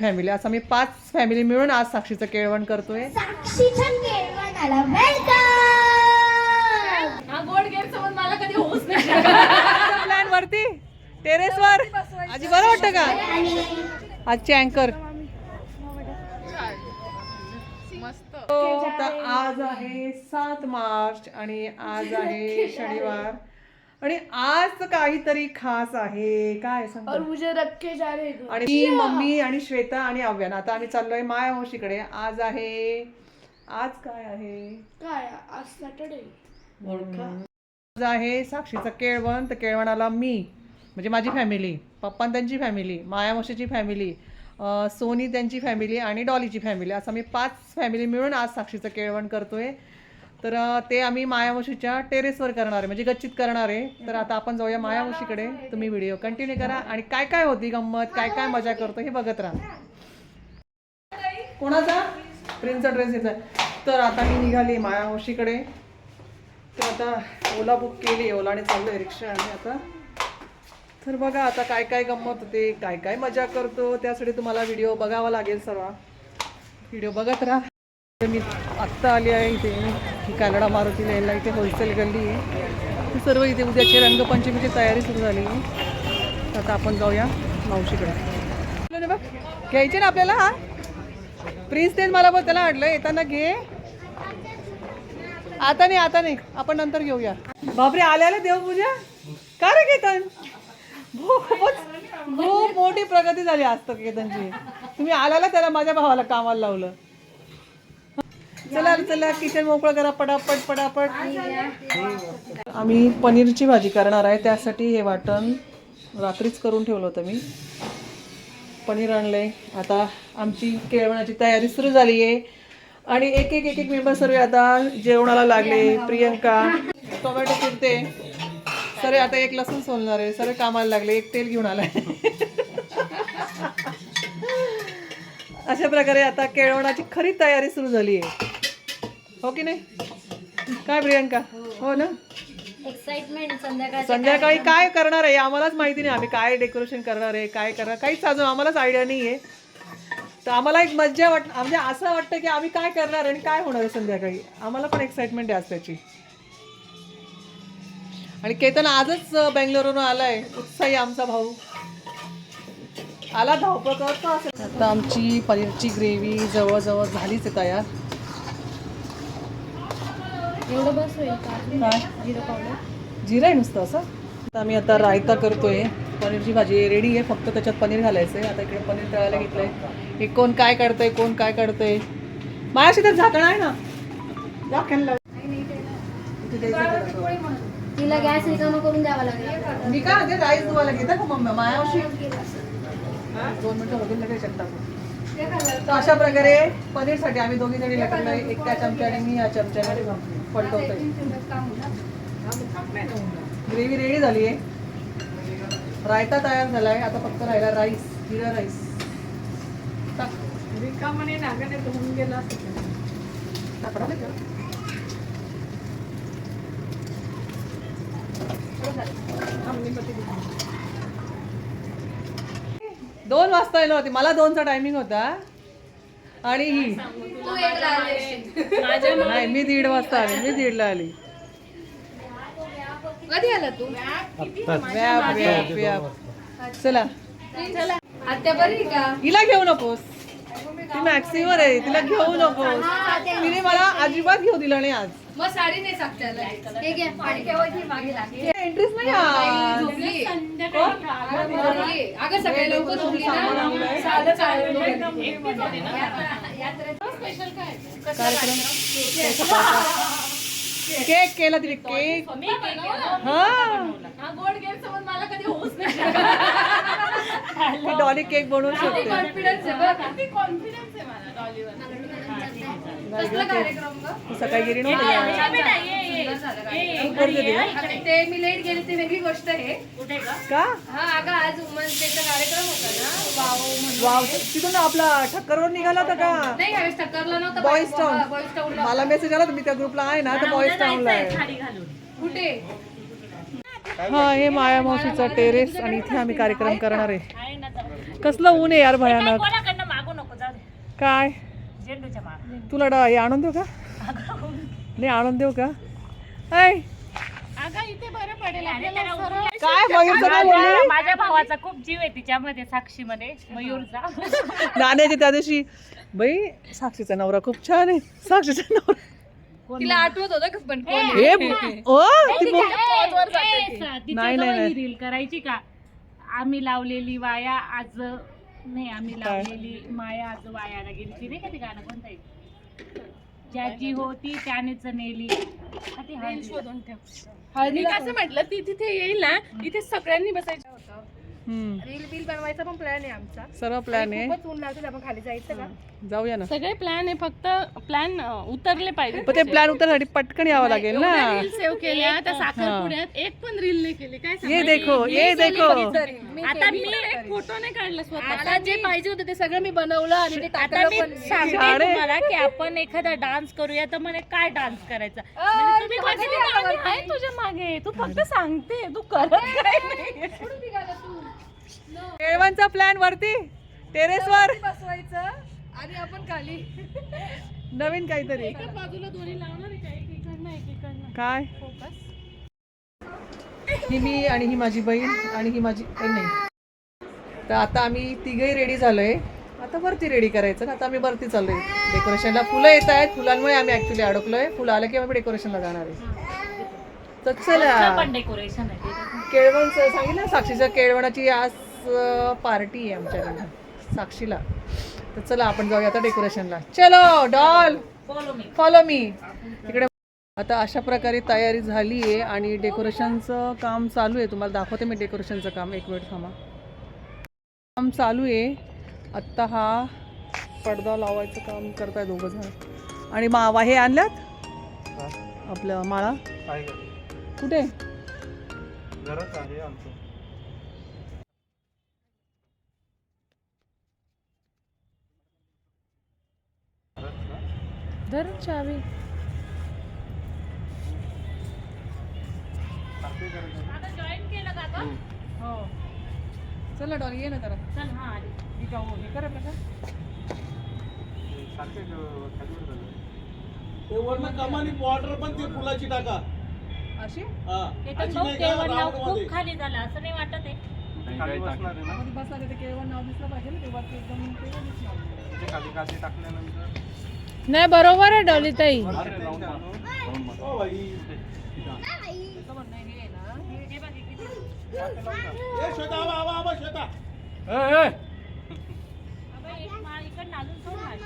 Family असं मी 5 family मिळून आज साक्षीचं केळवण करतोय. साक्षीच्या केळवणाला वेलकम. हा गोड गैरसमज मला कधी होऊच नाही. प्लॅन वरती टेरेस वर आजी बरं वाटतं का आजची अँकर. तर आज आहे 7 मार्च आणि आज आहे शनिवार आणि आज काहीतरी खास आहे. काय सांग. और मुझे रख के जा रहे हो. आणि मी मम्मी आणि श्वेता आणि आव्यान आता आम्ही चाललोय माया मावशीकडे. आज काय आहे काय आज सॅटर्डे. आज आहे साक्षीचं केळवण. तर केळवणाला मी म्हणजे माझी फॅमिली, पप्पा त्यांची फॅमिली, माया मावशीची फॅमिली, सोनी त्यांची फॅमिली आणि डॉलीची फॅमिली असं मी 5 फॅमिली मिळून आज साक्षीचं केळवण करतोय. तर ते आम्ही मायामावशीच्या टेरेसवर करणार आहे म्हणजे गच्चीत करणार आहे. तर आता आपण जाऊया मायामावशीकडे. तुम्ही व्हिडिओ कंटिन्यू करा आणि काय काय होती गंमत, काय काय मजा करतो हे बघत राहा. कोणाचा प्रिन्सचा ड्रेस घेतला. तर आता मी निघाली मायामावशीकडे. तर आता ओला बुक केली, ओलाने चाललोय रिक्षा आणि आता तर बघा आता काय काय गंमत होते, काय काय मजा करतो. त्यासाठी तुम्हाला व्हिडिओ बघावा लागेल. सर्व व्हिडिओ बघत राहा. मी आत्ता आली आहे इथे ही कालडा मारुतीला यायला. इथे होलसेल गल्ली आहे. सर्व इथे उद्याची रंगपंचमीची तयारी सुरू झाली आहे. आता आपण जाऊया मावशीकडे. बघ घ्यायचे ना आपल्याला. हा प्रिन्स तेच मला बघ त्याला वाटलं येताना घे. आता नाही आपण नंतर घेऊया. बापरे आल्याला देवपूजा का रे केतन. खूप मोठी प्रगती झाली आज तर केतनची. तुम्ही आल्याला त्याला माझ्या भावाला कामाला लावलं. चला किचन मोकळं करा पटापट. आम्ही पनीरची भाजी करणार आहे. त्यासाठी हे वाटण रात्रीच करून ठेवलं होतं मी. पनीर आणलंय. आता आमची केळवणाची तयारी सुरू झाली आहे आणि एक मेंबर सर्व आता जेवणाला लागले. प्रियंका टोमॅटो चिरते, सरे आता एक लसूण सोलणार आहे. सरे कामाला लागले. एक तेल घेऊन आलाय. अशा प्रकारे आता केळवणाची खरी तयारी सुरू झाली आहे. हो की नाही काय प्रियंका. हो ना. एक्साइटमेंट. संध्याकाळी काय करणार आहे आम्हालाच माहिती नाही. आम्ही काय डेकोरेशन करणार आहे, काय करणार काहीच अजून आम्हालाच आयडिया नाही आहे. तर आम्हाला एक मज्जा म्हणजे असं वाटतं की आम्ही काय करणार आणि काय होणार आहे संध्याकाळी. आम्हाला पण एक्साइटमेंट आहे आज त्याची. आणि केतन आजच बेंगलोरवरून आलाय. उत्साही आमचा भाऊ आला. धावपळ करतो असेल. आता आमची पनीरची ग्रेव्ही जवळजवळ झालीच आहे तयार. एवढं बस होईल का. काय जिरं पावडर जिरं आहे नुसतं असं. आता आम्ही आता रायता करतोय. पनीरची भाजी रेडी आहे, फक्त त्याच्यात पनीर घालायचं आहे. आता इकडे पनीर तळायला घेतलंय. हे कोण काय काढतंय माझ्याशी तर झाकण आहे ना. तिला गॅस रिकामा करून द्यावा लागेल. मी काय म्हणते राईस धुवायला घेता का मम्मी मायाशी. 2 मिनिटं होतील लगेच टाकू. तर अशा प्रकारे पनीरसाठी आम्ही दोघी जणी लटकलोय. एक त्या चमच्याने मी या चमच्याने पलटवतोय. ग्रेव्ही रेडी झाली आहे. रायता तयार झालाय. आता फक्त राहिला राईस, जिरा राईस. रिकामाने नागाने धुवून गेला. दोन वाजता येणार होती. मला 2चा टायमिंग होता आणि ही नाही मी 1:30 वाजता आली. मी 1:30ला आली. कधी आला तू. व्याप चला. आत्या बरी का. हिला घेऊ नकोस. ती मॅक्सीवर आहे. तिला घेऊ नकोस. तिने मला अजिबात घेऊ दिलं नाही आज. मग साडी नाही साक्षाला. एंट्रीच नाही आज. अगं सकाळी लवकर झोपली ना. केक केला तिने. केक हा गोड गैरसमज मला कधी होऊच नाही. डॉली केक बनवू शकते. कॉन्फिडन्स आहे बघ. कॉन्फिडन्स आहे मला डॉलीवर. कसला कार्यक्रम ग. सकाळी गेली नव्हती. ते मी लेट गेले ते वेगळी गोष्ट आहे. का हा अगं आज वुमन्स डेचा कार्यक्रम होता ना. वाव वाव तिथून आपला ठक्करवर निघाला होता का. नाही ह्यावेळेस टक्करला नव्हता. Boys town. बॉईज टाउनला मला मेसेज आला तुम्ही त्या ग्रुपला आहे ना. तर बॉईज टाउनला आहे. कुठे. हा हे माया मावशीचा टेरेस आणि इथे आम्ही कार्यक्रम करणार आहे. कसलं ऊन आहे यार भयानक. काय झेंडूच्या माळा. तुला हे आणून देऊ का नाही आणून देऊ का ऐ अगं इथे बरं पडेल आपल्याला सरळ. काय बघितलं काय बोलली? माझ्या भावाचा खूप जीव आहे तिच्यामध्ये, साक्षीमध्ये, मयूरचा. नाण्याची त्या दिवशी बाई साक्षीचा नवरा खूप छान आहे साक्षीचा नवरा तिला आठवत होतं का पण कोण हे ओ ती बो- तिच्या नाही, जवळ नाही. ही रील करायची का? आम्ही लावलेली वाया आज नाही, आम्ही लावलेली माया आज वायाला गेली. ती नाही का ते गाणं कोणतं आहे? ज्याची होती त्यानेच नेली. शोधून ठेव. मी कसं म्हटलं ती तिथे येईल ना, इथे सगळ्यांनी बसायचं होतं. हम्म. रील बिल बनवायचा पण प्लॅन आहे आमचा. सर्व प्लॅन आहे खूपच ऊन लागतं, आपण खाली जायचं का? जाऊया ना सगळे प्लॅन आहे, फक्त प्लॅन उतरले पाहिजे. पण ते प्लॅन उतरण्यासाठी पटकन यावं लागेल ना रील सेव्ह केल्या त्या साखरपुड्यात एक पण रील नाही केली. काय ये देखो ये देखो आता मी एक फोटो नाही काढला स्वतः. जे पाहिजे होतं ते सगळं मी बनवलं आणि ते टाकलं पण. सांगते शाळे. तुम्हाला की आपण एखादा डान्स करूया, तर म्हणे काय डान्स करायचा? म्हणजे तुम्ही कधी आम्ही आहे तुझ्या मागे, तू फक्त सांगते, तू करत काय नाही. केळवणचा प्लॅन वरती टेरेस वर बसवायचं आणि आपण खाली नवीन काहीतरी एका बाजूला दोन्ही लावणार आहे का? एक इकडनं एक इकडनं. काय फोकस. ही मी आणि ही माझी बहीण आणि ही माझी नाही तर आता आम्ही तिघही रेडी झालोय. आता वरती रेडी करायचं ना. आता आम्ही वरती चाललोय डेकोरेशनला. फुलं येत आहेत, फुलांमुळे आम्ही ऍक्च्युली अडकलोय. फुलं आलं की आम्ही डेकोरेशनला जाणार आहे. तर चला पण डेकोरेशन आहे केळवणचं सांगितलं साक्षीच्या केळवणाची आज पार्टी आहे आमच्याकडनं साक्षीला. तर चला आपण जाऊया आता डेकोरेशनला. चलो डॉल फॉलो मी. इकडे आता अशा प्रकारे तयारी झाली आहे आणि डेकोरेशनचं काम चालू आहे. तुम्हाला दाखवते मी डेकोरेशनचं काम. एक मिनिट थांबा. काम चालू आहे आत्ता. हा पडदा लावायचं काम करताय दोघं जण. आणि मावा हे आणल्यात आपलं माळा कुठे घरात आहे आमचं. धर चावी. जॉईन केलं का आता? हो चला डॉल ये ना जरा. चल हा आली. मी जाऊ हे करा का सारखे खालीवर झालं. ते वरनं कमानी बॉर्डर पण ते फुलाची टाका. अशी हा. ते अशी तर नाही का केवळ नाव राऊंडमध्ये? खूप खाली झालं असं नाही वाटत आहे. ते खाली बसणार आहे ना. मध्ये बसला ते केवळ नाव दिसलं पाहिजे ना. तेव्हा ते एकदम तेव्हा दिसणार. ते खाली खाली टाकल्यानंतर नाही बरोबर आहे डॉली ताई. अरे राऊंड मारून. हो बाई. त्याचं म्हणणं हे आहे ना हे बघ किती. ए श्वेता आवा आवा आवा श्वेता. अबे, एक माळ इकडनं अजून सोड माळ.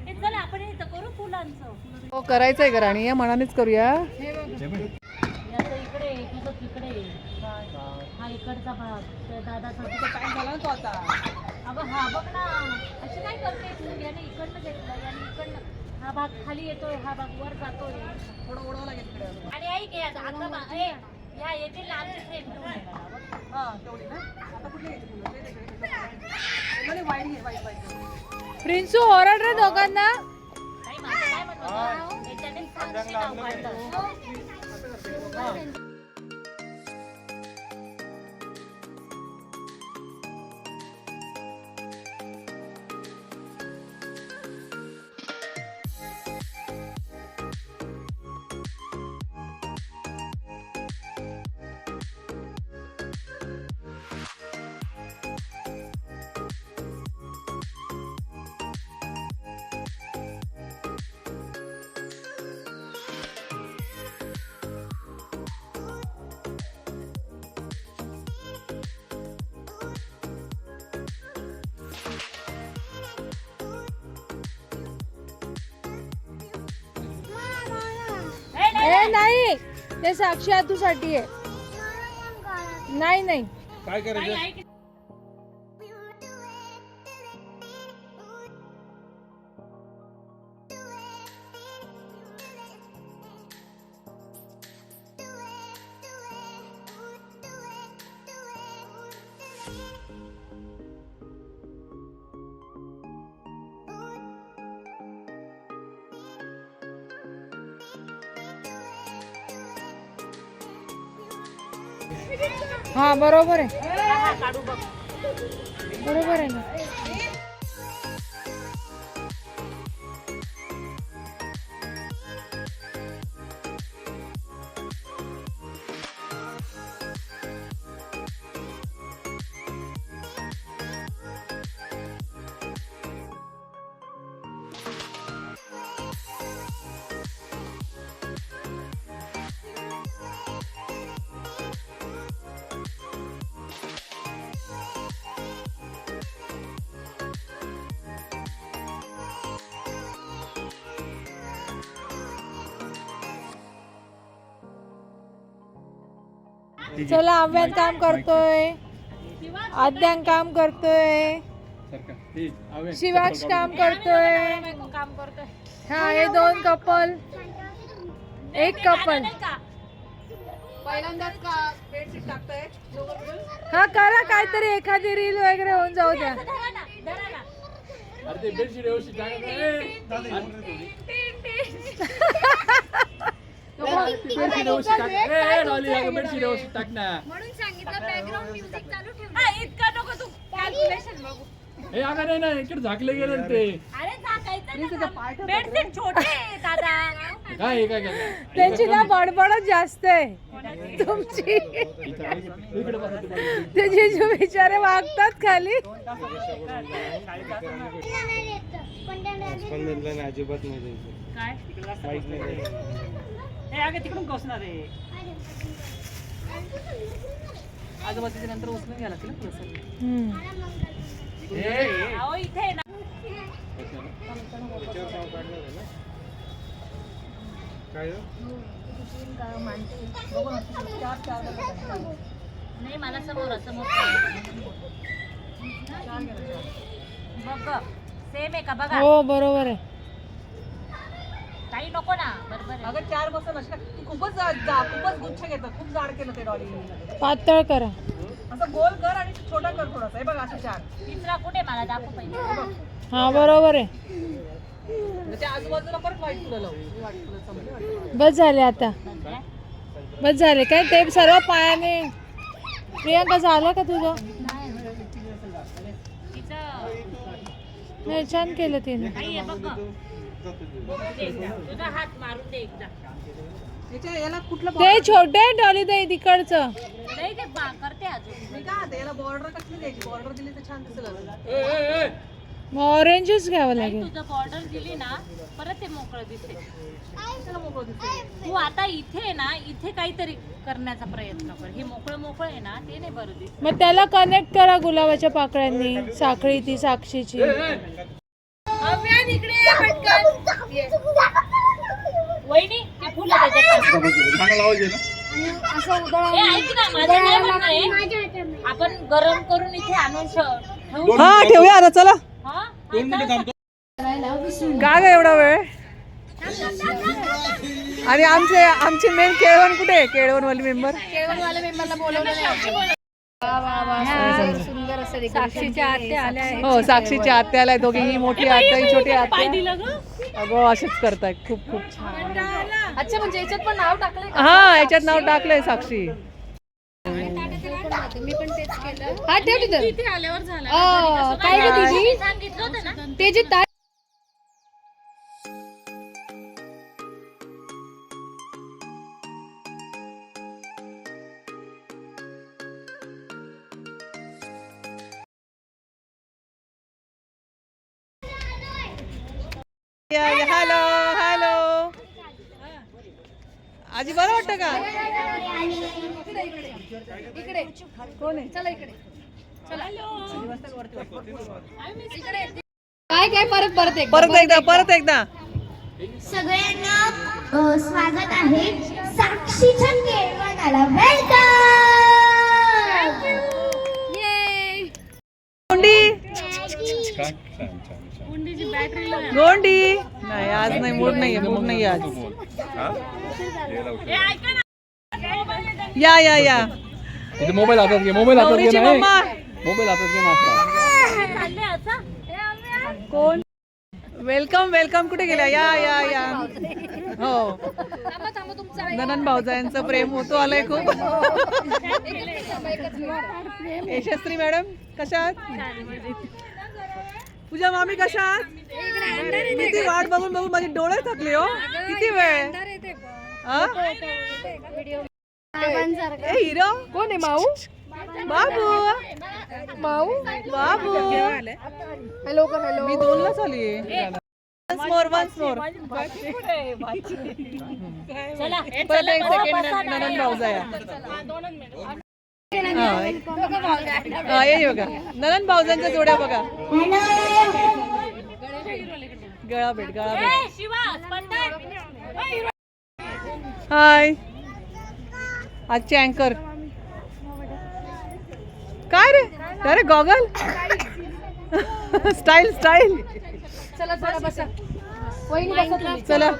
हे चल आपण इथं करू फुलांचं. हो करायचंय का राणी या मनानेच करूया. याचं इकडे तुझं तिकडे. हा इकडचा भाग त्या दादाचा तिथे टाइम झाला ना तो आता. अगं हा बघ ना, अशी काय करते तू? याने इकडनं घेतलं, याने इकडनं. हा भाग खाली येतोय, हा भाग वर जातोय. थोडं ओढावं लागेल इकडे अजून. आणि ऐक हे आता ह्या येतील ना आमची फ्रेम घेऊन येणार. हा तेवढी ना. आता कुठली घ्यायची फुलं? ते वेगळे. वाईट घे वाईट. प्रिन्सू ओरड रे दोघांना. नाही माझं काय म्हणत होतं? याच्याने साक्षी नाव काढलं. नाही ते साक्षी आतूसाठी आहे. नाही नाही काय करायचं? हा बरोबर आहे. हा काढू बघ. बरोबर आहे ना. चला अव्यात काम करतोय, आद्यांग काम करतोय, शिवाक्ष काम करतोय. काम करतोय. हा हे 2 कपल, एक कपल. पहिल्यांदाच का बेडशीट टाकताय हा करा काहीतरी, एखादी रील वगैरे होऊन जाऊ द्या. धरा ना, धरा ना. अरे ते बेडशीट व्यवस्थित टाका. बेडशीट व्यवस्थित टाक. ए डॉली अगं बेडशीट व्यवस्थित टाक ना. म्हणून सांगितलं बॅकग्राऊंड म्युझिक चालू ठेव. हा, इतका नको तू कॅल्क्युलेशन बघू. ए अगं नाही ना, इकडे झाकले गेले ना ते. अरे झाकायचं ना. बेडशीट छोटे आहे दादा. काय काय त्याची ना बडबडच जास्त आहे तुमची. इकडे बसा ते. ते जिजू बिचारे वागतात खाली. स्पंदनला ना अजिबात नाही द्यायचं. काय काहीच नाही द्यायचं. तिकडून कसणार आहे आजूबाजूच्या नंतर उचलून घ्यायला लागतील ना थोडंसं. अहो इथे आहे ना. त्याच्यावर नाव काढणार आहे ना. काय नाही मला समोर समोर बघ सेम आहे का बघा. हो बरोबर आहे. काही नको ना. बरोबर आहे. अगं 4 बसून अशी तू खूपच खूपच गुच्छ घेतं, खूप जाड केलं ते डॉली. पातळ करा. असं गोल कर आणि छोटा कर थोडासा. हे बघा असे 4 तिसरा कुठे मला दाखव पहिले. हा बरोबर आहे. त्याच्या आजूबाजूला परत व्हाईट फुलं लावू. व्हाईट फुलं समजले. बस झाले आता. बस झाले काय ते सर्व पायाने. प्रियांका झालं का तुझं? तिचं नाही छान केलं तिने. काही आहे बघ. तुझा हात मारून दे एकदा. याला कुठलं ते छोटे डॉली दे तिकडचं. नाही ते करते अजून. मी काय याला बॉर्डर कसली द्यायची? बॉर्डर दिली तर छान दिसेल. मग ऑरेंजच घ्यावं लागेल. तुझं बॉर्डर दिली ना परत ते मोकळं दिसते. त्याला मोकळं दिसेल. तू आता इथे आहे ना, इथे काहीतरी करण्याचा प्रयत्न कर. हे मोकळं मोकळं आहे ना, ते नाही बरं दिसत. मग त्याला कनेक्ट करा गुलाबाच्या पाकळ्यांनी. साखळी ती साक्षीची. वहिनी ते फुलं त्याच्यात टाक. ए, ऐक ना, माझं काय म्हणणं आहे, आपण गरम करून इथे आणून ठेवू. हा ठेवूया आता चला. हा? का ग एवढा वेळ? आणि आमचे मेन केळवण कुठे आहे? केळवणवाली मेंबर. साक्षीच्या आत्या आल्या आहेत. हो साक्षीच्या आत्या आल्या दोघीही, मोठी आत्या ही छोटी पाय आत्या. दिलं ग. अगं असेच करताय. खूप खूप छान. अच्छा म्हणजे याच्यात पण नाव टाकलंय. हा याच्यात नाव टाकलंय साक्षी. हा ठेव तिथं. इथे आल्यावर झालं. काय ग दीदी सांगितलं होतं ना. ते जे ताट. हॅलो हॅलो आजी बरं वाटतं का? इकडे कोण आहे? चला इकडे. काय काय परत एकदा सगळ्यांना स्वागत आहे साक्षीच्या केळवणाला. वेलकम. कुंडीची बॅटरी गोंडी नाही आज नाही. मूड नाही आज. या या या मोबाईल हातात घे. मोबाईल हातात घे गौरीची ना. मम्मा. मोबाईल हातात घे ना. कोण? Welcome welcome. कुठे गेल्या? या या या. हो ननन भाऊजायांचं प्रेम होतो आलंय खूप. यशस्वी मॅडम कशा आहात? पूजा मामी कशा आहात? किती वाट बघून बघून माझे डोळे थकले हो. किती वेळ. हा? ए हिरो कोण आहे? माऊ बाबू. माऊ बाबू. Hello hello. मी 2ला आली. वन्स मोर परत एक सेकंड. ननन भाऊजाया. ये बघा ननन भाऊजांच्या जोड्या बघा. गळा भेट. हाय आजचे अँकर. काय रे? अरे गॉगल. स्टाईल चला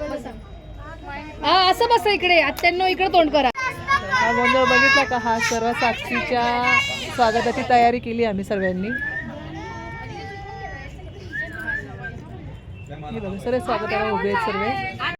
असं बस इकडे आत्यांनो इकडे तोंड करा. हा गोंधळ बघितला का? हा सर्व साक्षीच्या स्वागताची तयारी केली आम्ही सर्वांनी. हे बघा सर्व स्वागताला उभे आहेत सर्व.